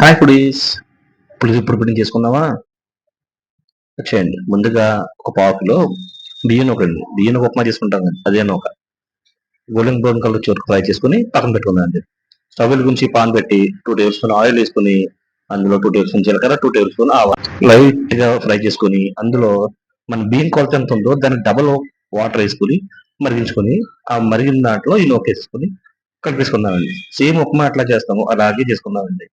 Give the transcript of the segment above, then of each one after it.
Hi foodies. ఇప్పుడు pudding చేసుకుందామా? వచ్చేయండి. ముందుగా ఒక పావు కిలో బియ్యం నూకండి. బియ్యం నూక ఉప్మా చేసుకుంటాం కదా, అదే నూక. గోల్డెన్ బ్రౌన్ కలర్ వచ్చే వరకు ఫ్రై చేసుకొని పక్కన పెట్టుకుందామండి. స్టవ్ వెలిగించి పాన్ పెట్టి 2 టేబుల్ స్పూన్ ఆయిల్ వేసుకొని అందులో 2 టేబుల్ స్పూన్ జీలకర్ర, 2 టేబుల్ స్పూన్ ఆవాలు లైట్ గా ఫ్రై చేసుకొని అందులో మన బియ్యం కొలత ఎంత ఉందో దానికి డబల్ వాటర్ వేసుకొని మరిగించుకొని ఆ మరిగిన దాంట్లో ఈ నూక వేసుకొని కలిపేసుకుందామండి. సేమ్ ఉప్మా ఎట్లా చేస్తామో అలాగే చేసుకుందామండి.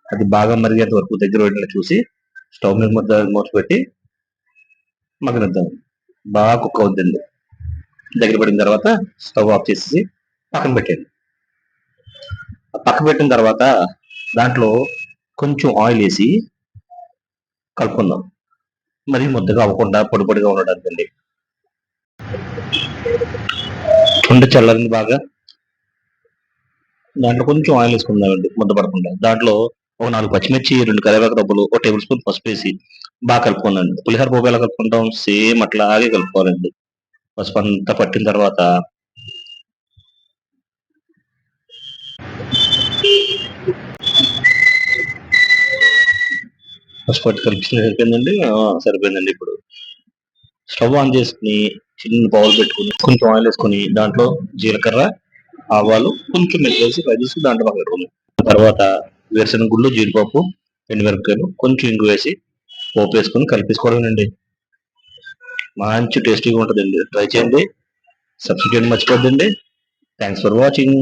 అది బాగా మరిగేంత వరకు దగ్గర పడేలా చూసి స్టవ్ మీద మూత పెట్టి మగ్గనిద్దాం. బాగా కుక్ అవుద్దండి. దగ్గర పడిన తర్వాత స్టవ్ ఆఫ్ చేసేసి పక్కన పెట్టండి. పక్కన పెట్టిన తర్వాత దాంట్లో కొంచెం ఆయిల్ వేసి కలుపుకుందాం. మరి ముద్దగా అవ్వకుండా పొడి పొడిగా ఉండడానికండి. ఉండి చల్లారింది బాగా. దాంట్లో కొంచెం ఆయిల్ వేసుకుందామండి ముద్ద పడకుండా. దాంట్లో ఒక 4 పచ్చిమిర్చి, 2 కరివేపాకు రబ్బలు, ఒక టేబుల్ స్పూన్ పసుపు వేసి బాగా కలుపుకోండి. పులిహోర పోపు ఎలా కలుపుకుంటాం సేమ్ అట్లాగే కలుపుకోవాలండి. పసుపు అంతా పట్టిన తర్వాత పసుపు పట్టి కలిపిస్తే సరిపోయిందండి. సరిపోయిందండి. ఇప్పుడు స్టవ్ ఆన్ చేసుకుని చిన్న బౌల్ పెట్టుకుని కొంచెం ఆయిల్ వేసుకొని దాంట్లో జీలకర్ర, ఆవాలు, కొంచెం మెంతులేసి ఫ్రై చేసి దాంట్లో పక్కన పెట్టుకున్నాం. తర్వాత వేరుశనగ గుళ్ళు, జీడిపప్పు, ఎండుమిరపకాయలు, కొంచెం ఇంగు వేసి పోపు వేసుకొని కలిపేసుకోవడమేనండి. మంచి టేస్టీగా ఉంటుందండి. ట్రై చేయండి. సబ్స్క్రైబ్ చేయడం మర్చిపోద్దండి. Thanks for watching.